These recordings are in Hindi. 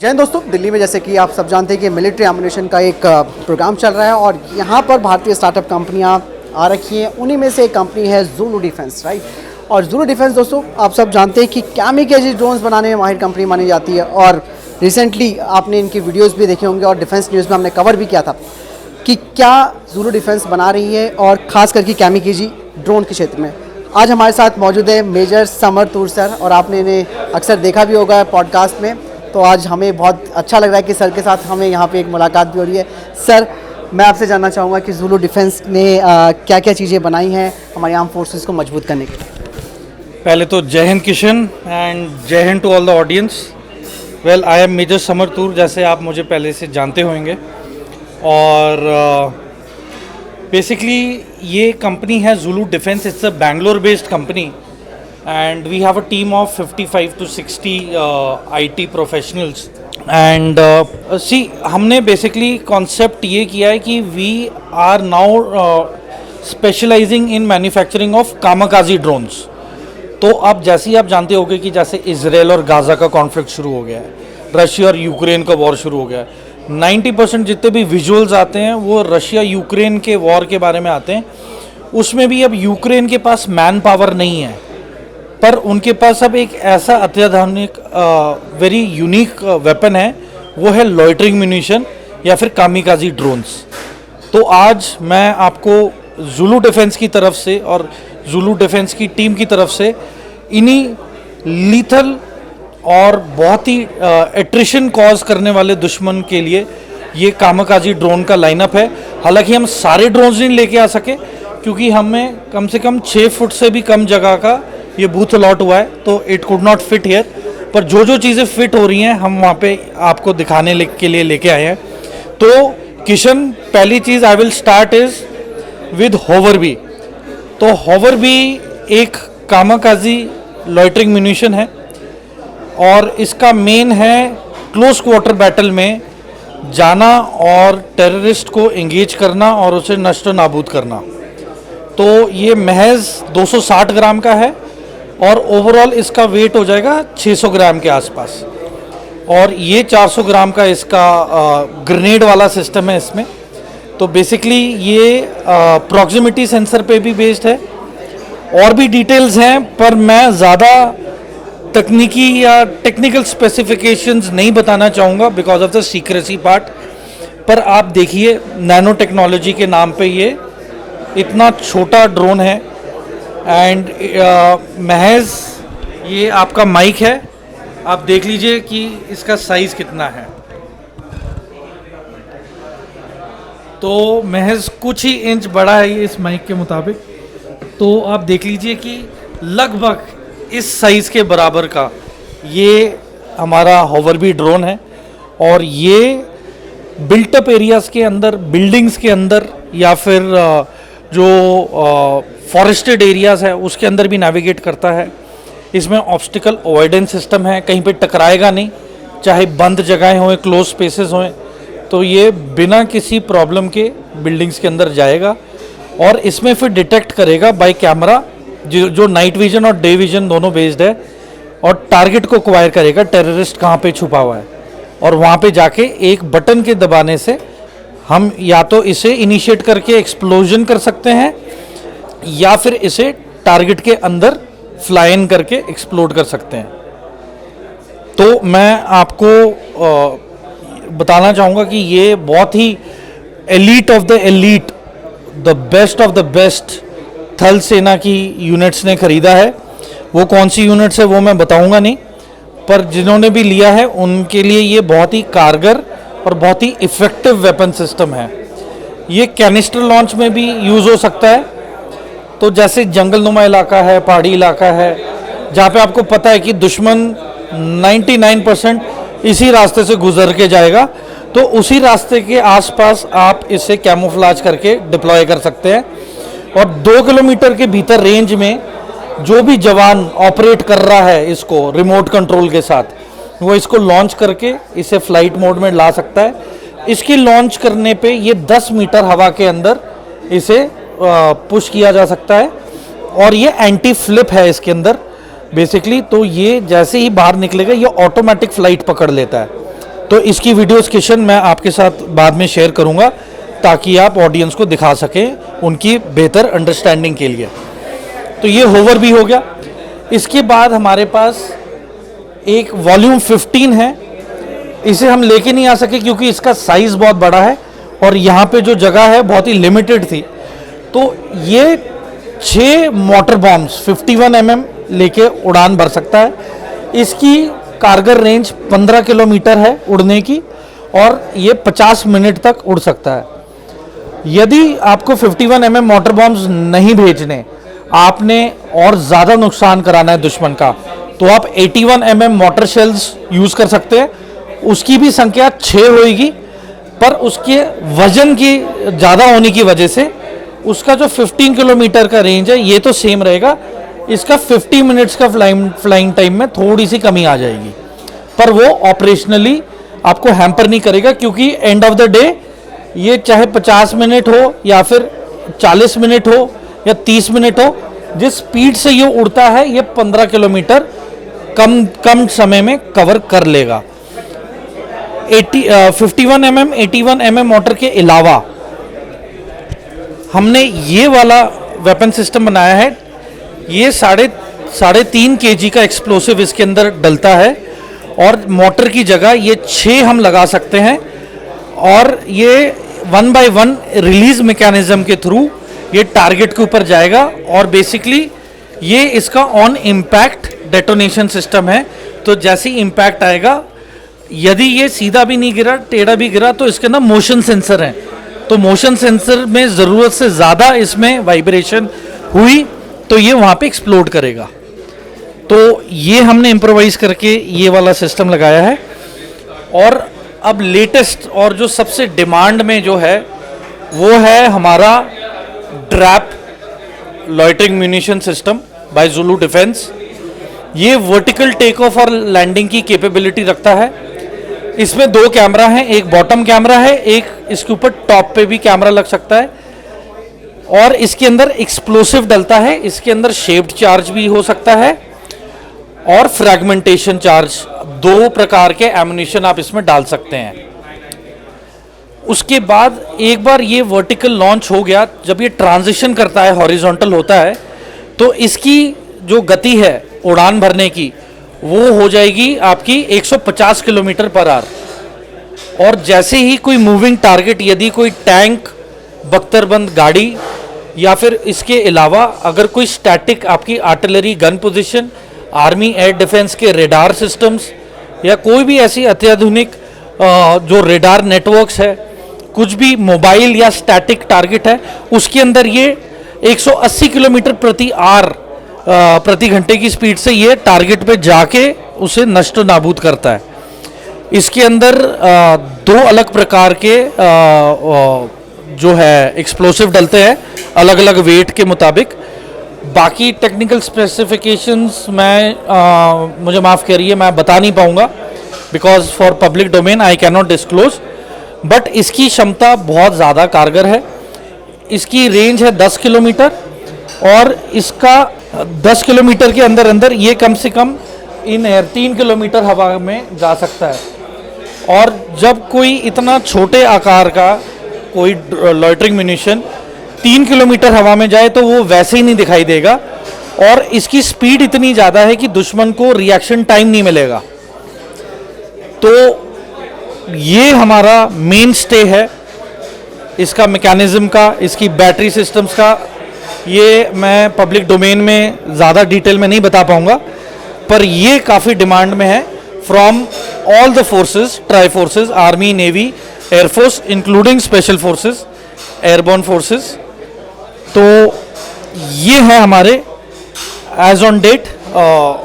जय हिंद दोस्तों, दिल्ली में जैसे कि आप सब जानते हैं कि मिलिट्री एमुनेशन का एक प्रोग्राम चल रहा है और यहाँ पर भारतीय स्टार्टअप कंपनियाँ आ रखी हैं। उन्हीं में से एक कंपनी है ज़ुलु डिफेंस, राइट। और ज़ुलु डिफेंस दोस्तों आप सब जानते हैं कि कैमिकेजी ड्रोन्स बनाने में माहिर कंपनी मानी जाती है। और रिसेंटली आपने इनकी वीडियोज़ भी देखे होंगे और डिफेंस न्यूज़ में हमने कवर भी किया था कि क्या ज़ुलु डिफेंस बना रही है और ख़ास करके कैमिकेजी ड्रोन के क्षेत्र में। आज हमारे साथ मौजूद है मेजर समर तूर सर और आपने इन्हें अक्सर देखा भी होगा पॉडकास्ट में। तो आज हमें बहुत अच्छा लग रहा है कि सर के साथ हमें यहाँ पे एक मुलाकात भी हो रही है। सर, मैं आपसे जानना चाहूँगा कि ज़ुलु डिफेंस ने क्या क्या चीज़ें बनाई हैं हमारी आर्म फोर्सेस को मजबूत करने के लिए। पहले तो जय Hind Kishan and Jai Hind to all the audience. Well, I am major Samar Toor, जैसे आप मुझे पहले से जानते होंगे। और बेसिकली ये कंपनी है Zulu defence. It's a Bangalore based company and we have a team of 55 to 60 IT professionals and see हमने basically concept ये किया है कि we are now specializing in manufacturing of kamikaze drones। तो अब जैसे ही आप जानते होंगे कि जैसे इजराइल और गाज़ा का कॉन्फ्लिक्ट शुरू हो गया है, रशिया और यूक्रेन का वॉर शुरू हो गया है। 90% जितने भी विजुअल्स आते हैं वो रशिया यूक्रेन के वॉर के बारे में आते हैं। उसमें भी अब यूक्रेन के पास मैन पावर नहीं है, पर उनके पास अब एक ऐसा अत्याधुनिक वेरी यूनिक वेपन है, वो है लॉइटरिंग म्यूनिशन या फिर कामिकाजी ड्रोन्स। तो आज मैं आपको ज़ुलु डिफेंस की तरफ से और ज़ुलु डिफेंस की टीम की तरफ से इन्हीं लीथल और बहुत ही एट्रिशन कॉज करने वाले दुश्मन के लिए ये कामिकाजी ड्रोन का लाइनअप है। हालांकि हम सारे ड्रोन्स नहीं लेके आ सके क्योंकि हमें कम से कम 6 फुट से भी कम जगह का ये बूथ अलॉट हुआ है, तो it could not fit here. पर जो जो चीज़ें फिट हो रही हैं हम वहाँ पे आपको दिखाने के लिए लेके आए हैं। तो किशन, पहली चीज़ I will start is with Hoverbee. तो होवरबी एक कामिकाजी लॉइटरिंग म्यूनिशन है और इसका मेन है क्लोज क्वार्टर बैटल में जाना और टेररिस्ट को एंगेज करना और उसे नष्ट नाबूद करना। तो ये महज 260 ग्राम का है और ओवरऑल इसका वेट हो जाएगा 600 ग्राम के आसपास। और ये 400 ग्राम का इसका ग्रेनेड वाला सिस्टम है इसमें। तो बेसिकली ये प्रॉक्सिमिटी सेंसर पे भी बेस्ड है। और भी डिटेल्स हैं पर मैं ज़्यादा तकनीकी या टेक्निकल स्पेसिफिकेशंस नहीं बताना चाहूँगा because of the secrecy part. पर आप देखिए, नैनो टेक्नोलॉजी के नाम पे ये इतना छोटा ड्रोन है एंड महज ये आपका माइक है। आप देख लीजिए कि इसका साइज़ कितना है। तो महज कुछ ही इंच बड़ा है ये इस माइक के मुताबिक। तो आप देख लीजिए कि लगभग इस साइज़ के बराबर का ये हमारा होवरबी ड्रोन है। और ये बिल्टअप एरियाज़ के अंदर, बिल्डिंग्स के अंदर या फिर जो फॉरेस्टेड एरियाज़ है उसके अंदर भी नेविगेट करता है। इसमें ऑब्स्टिकल अवॉइडेंस सिस्टम है, कहीं पे टकराएगा नहीं, चाहे बंद जगहें हों, क्लोज स्पेसेस हों। तो ये बिना किसी प्रॉब्लम के बिल्डिंग्स के अंदर जाएगा और इसमें फिर डिटेक्ट करेगा बाय कैमरा, जो नाइट विजन और डे विजन दोनों बेस्ड है, और टारगेट को एक्वायर करेगा टेररिस्ट कहाँ पे छुपा हुआ है। और वहाँ पे जाके एक बटन के दबाने से हम या तो इसे इनिशिएट करके एक्सप्लोजन कर सकते हैं या फिर इसे टारगेट के अंदर फ्लाई इन करके एक्सप्लोड कर सकते हैं। तो मैं आपको बताना चाहूँगा कि ये बहुत ही elite of the elite, the best of the best थल सेना की यूनिट्स ने ख़रीदा है। वो कौन सी यूनिट्स है वो मैं बताऊँगा नहीं, पर जिन्होंने भी लिया है उनके लिए ये बहुत ही कारगर और बहुत ही इफ़ेक्टिव वेपन सिस्टम है। ये कैनिस्टर लॉन्च में भी यूज़ हो सकता है। तो जैसे जंगलनुमा इलाका है, पहाड़ी इलाका है, जहाँ पे आपको पता है कि दुश्मन 99% इसी रास्ते से गुजर के जाएगा, तो उसी रास्ते के आसपास आप इसे कैमोफ्लेज करके डिप्लॉय कर सकते हैं। और 2 किलोमीटर के भीतर रेंज में जो भी जवान ऑपरेट कर रहा है इसको रिमोट कंट्रोल के साथ, वो इसको लॉन्च करके इसे फ्लाइट मोड में ला सकता है। इसकी लॉन्च करने पे ये 10 मीटर हवा के अंदर इसे पुश किया जा सकता है। और ये एंटी फ्लिप है इसके अंदर बेसिकली। तो ये जैसे ही बाहर निकलेगा ये ऑटोमेटिक फ्लाइट पकड़ लेता है। तो इसकी वीडियोस्केशन मैं आपके साथ बाद में शेयर करूंगा ताकि आप ऑडियंस को दिखा सकें उनकी बेहतर अंडरस्टैंडिंग के लिए। तो ये होवर भी हो गया। इसके बाद हमारे पास एक वॉल्यूम 15 है। इसे हम लेके नहीं आ सके क्योंकि इसका साइज़ बहुत बड़ा है और यहाँ पे जो जगह है बहुत ही लिमिटेड थी। तो ये 6 मोटर बॉम्ब्स 51 mm लेके उड़ान भर सकता है। इसकी कारगर रेंज 15 किलोमीटर है उड़ने की और ये 50 मिनट तक उड़ सकता है। यदि आपको 51 mm मोटर बॉम्ब्स नहीं भेजने, आपने और ज़्यादा नुकसान कराना है दुश्मन का, तो आप 81 mm मोटर शेल्स यूज़ कर सकते हैं। उसकी भी संख्या 6 होगी, पर उसके वजन की ज़्यादा होने की वजह से उसका जो 15 किलोमीटर का रेंज है ये तो सेम रहेगा। इसका 50 मिनट्स का फ्लाइंग टाइम में थोड़ी सी कमी आ जाएगी, पर वो ऑपरेशनली आपको हैम्पर नहीं करेगा क्योंकि एंड ऑफ द डे ये चाहे 50 मिनट हो या फिर 40 मिनट हो या 30 मिनट हो, जिस स्पीड से ये उड़ता है ये 15 किलोमीटर कम समय में कवर कर लेगा। 51 mm 81 mm मोटर के अलावा हमने ये वाला वेपन सिस्टम बनाया है। ये साढ़े 3 kg का एक्सप्लोसिव इसके अंदर डलता है और मोटर की जगह ये 6 हम लगा सकते हैं और ये 1 by 1 रिलीज मैकेनिज्म के थ्रू ये टारगेट के ऊपर जाएगा और बेसिकली ये इसका ऑन इम्पैक्ट डेटोनेशन सिस्टम है। तो जैसे ही इम्पैक्ट आएगा, यदि ये सीधा भी नहीं गिरा, टेढ़ा भी गिरा, तो इसके अंदर मोशन सेंसर है। तो मोशन सेंसर में ज़रूरत से ज़्यादा इसमें वाइब्रेशन हुई तो ये वहाँ पे एक्सप्लोड करेगा। तो ये हमने इम्प्रोवाइज करके ये वाला सिस्टम लगाया है। और अब लेटेस्ट और जो सबसे डिमांड में जो है वो है हमारा drop loitering munition system by Zulu defence. ये वर्टिकल टेक ऑफ और लैंडिंग की कैपेबिलिटी रखता है। इसमें 2 कैमरा हैं, एक बॉटम कैमरा है, एक इसके ऊपर टॉप पे भी कैमरा लग सकता है और इसके अंदर एक्सप्लोसिव डलता है। इसके अंदर शेप्ड चार्ज भी हो सकता है और फ्रैगमेंटेशन चार्ज, 2 प्रकार के एमुनिशन आप इसमें डाल सकते हैं। उसके बाद एक बार ये वर्टिकल लॉन्च हो गया, जब ये ट्रांजिशन करता है, हॉरिजॉन्टल होता है, तो इसकी जो गति है उड़ान भरने की वो हो जाएगी आपकी 150 किलोमीटर पर आवर। और जैसे ही कोई मूविंग टारगेट, यदि कोई टैंक, बख्तरबंद गाड़ी या फिर इसके अलावा अगर कोई स्टैटिक आपकी artillery gun position, army air defence के रेडार सिस्टम्स या कोई भी ऐसी अत्याधुनिक जो रेडार नेटवर्क्स है, कुछ भी मोबाइल या स्टैटिक टारगेट है, उसके अंदर ये 180 किलोमीटर प्रति घंटे की स्पीड से ये टारगेट पे जाके उसे नष्ट नाबूद करता है। इसके अंदर 2 अलग प्रकार के जो है एक्सप्लोसिव डलते हैं, अलग अलग वेट के मुताबिक। बाकी टेक्निकल स्पेसिफिकेशंस मुझे माफ़ करिए, मैं बता नहीं पाऊँगा because for public domain I can not disclose, but इसकी क्षमता बहुत ज़्यादा कारगर है। इसकी रेंज है 10 किलोमीटर और इसका 10 किलोमीटर के अंदर ये कम से कम इन एयर 3 किलोमीटर हवा में जा सकता है। और जब कोई इतना छोटे आकार का कोई लॉइटरिंग म्यूनिशन 3 किलोमीटर हवा में जाए तो वो वैसे ही नहीं दिखाई देगा और इसकी स्पीड इतनी ज़्यादा है कि दुश्मन को रिएक्शन टाइम नहीं मिलेगा। तो ये हमारा मेन स्टे है इसका मैकेनिज्म का, इसकी बैटरी सिस्टम्स का। ये मैं पब्लिक डोमेन में ज़्यादा डिटेल में नहीं बता पाऊँगा, पर ये काफ़ी डिमांड में है from all the forces, try forces, army, navy, air force, including special forces, airborne forces. तो ये है हमारे एज ऑन डेट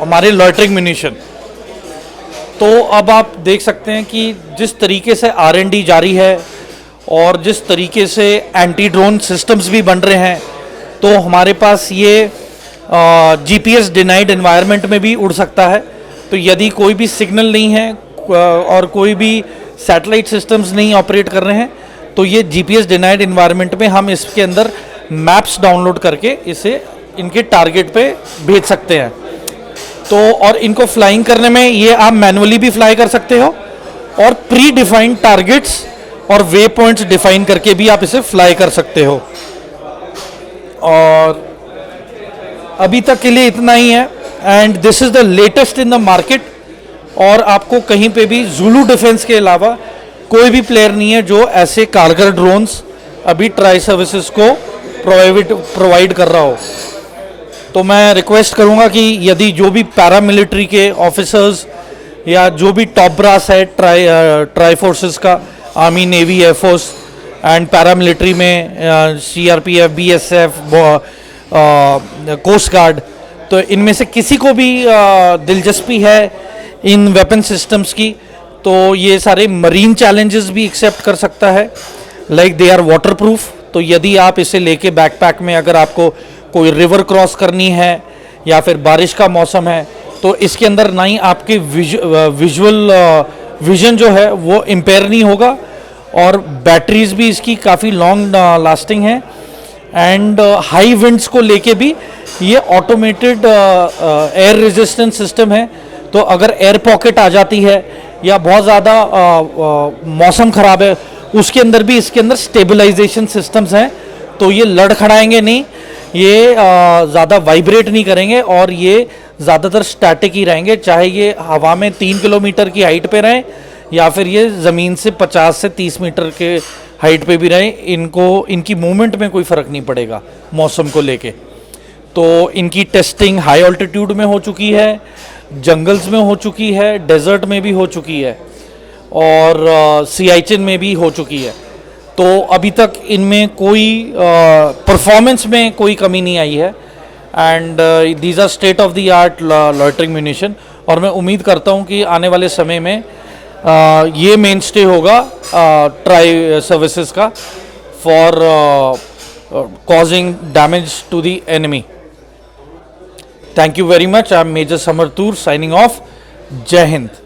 हमारे लॉइटरिंग म्यूनिशन। तो अब आप देख सकते हैं कि जिस तरीके से R&D जारी है और जिस तरीके से एंटी ड्रोन सिस्टम्स भी बन रहे हैं, तो हमारे पास ये GPS डिनाइड एनवायरनमेंट में भी उड़ सकता है। तो यदि कोई भी सिग्नल नहीं है और कोई भी सैटेलाइट सिस्टम्स नहीं ऑपरेट कर रहे हैं, तो ये GPS डिनाइड एनवायरनमेंट में हम इसके अंदर मैप्स डाउनलोड करके इसे इनके टारगेट पे भेज सकते हैं। तो और इनको फ्लाइंग करने में ये आप मैनुअली भी फ्लाई कर सकते हो और प्री डिफाइंड टारगेट्स और वे पॉइंट्स डिफाइन करके भी आप इसे फ्लाई कर सकते हो। और अभी तक के लिए इतना ही है, and this is the latest in the market. और आपको कहीं पे भी ज़ुलू डिफेंस के अलावा कोई भी प्लेयर नहीं है जो ऐसे कारगर ड्रोन्स अभी ट्राई सर्विसेज को प्रोवाइड कर रहा हो। तो मैं रिक्वेस्ट करूंगा कि यदि जो भी पैरामिलिट्री के ऑफिसर्स या जो भी टॉप ब्रास है ट्राई फोर्सेस का, army, navy, air force and paramilitary में सीआरपीएफ, बीएसएफ, कोस्ट गार्ड, तो इनमें से किसी को भी दिलचस्पी है इन वेपन सिस्टम्स की, तो ये सारे मरीन चैलेंजेस भी एक्सेप्ट कर सकता है। Like they are waterproof. तो यदि आप इसे लेके बैकपैक में अगर आपको कोई रिवर क्रॉस करनी है या फिर बारिश का मौसम है, तो इसके अंदर ना ही आपके विजुअल विजन जो है वो इम्पेयर नहीं होगा, और बैटरीज भी इसकी काफ़ी लॉन्ग लास्टिंग है। एंड हाई विंड्स को लेके भी ये ऑटोमेटेड एयर रेजिस्टेंस सिस्टम है। तो अगर एयर पॉकेट आ जाती है या बहुत ज़्यादा मौसम ख़राब है, उसके अंदर भी इसके अंदर स्टेबलाइजेशन सिस्टम्स हैं, तो ये लड़खड़ाएंगे नहीं, ये ज़्यादा वाइब्रेट नहीं करेंगे, और ये ज़्यादातर स्टैटिक ही रहेंगे, चाहे ये हवा में 3 किलोमीटर की हाइट पे रहें या फिर ये ज़मीन से 50 से 30 मीटर के हाइट पे भी रहें। इनकी मूवमेंट में कोई फ़र्क नहीं पड़ेगा मौसम को लेके। तो इनकी टेस्टिंग हाई ऑल्टीट्यूड में हो चुकी है, जंगल्स में हो चुकी है, डेजर्ट में भी हो चुकी है, और सियाचिन में भी हो चुकी है। तो अभी तक इनमें कोई परफॉर्मेंस में कोई कमी नहीं आई है। And these are state of the art loitering munition. और मैं उम्मीद करता हूँ कि आने वाले समय में ये मेन स्टे होगा ट्राई सर्विसेज का for causing damage to the enemy. Thank you very much. I'm Major Samartur signing off. Jai Hind.